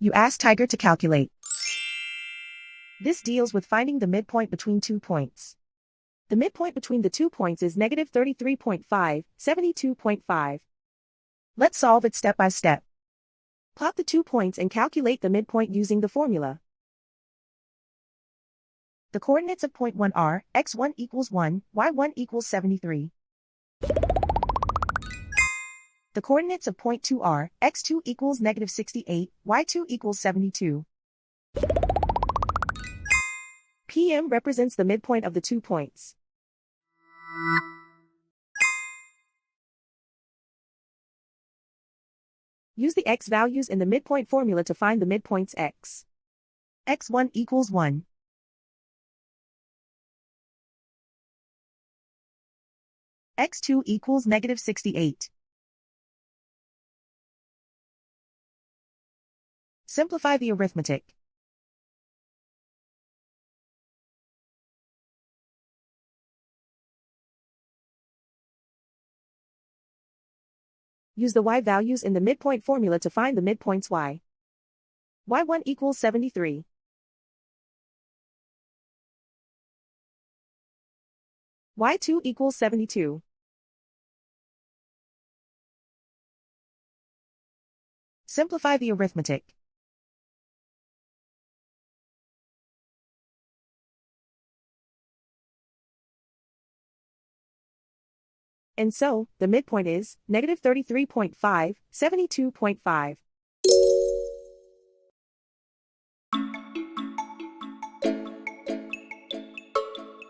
You ask Tiger to calculate. This deals with finding the midpoint between 2 points. The midpoint between the 2 points is negative 33.5, 72.5. Let's solve it step by step. Plot the 2 points and calculate the midpoint using the formula. The coordinates of point 1 are x1 equals 1, y1 equals 73. The coordinates of point 2 are x2 equals negative 68, y2 equals 72. PM represents the midpoint of the 2 points. Use the x values in the midpoint formula to find the midpoints x. x1 equals 1. x2 equals negative 68. Simplify the arithmetic. Use the y values in the midpoint formula to find the midpoints y. y1 equals 73. y2 equals 72. Simplify the arithmetic. And so, the midpoint is negative 33.5, 72.5.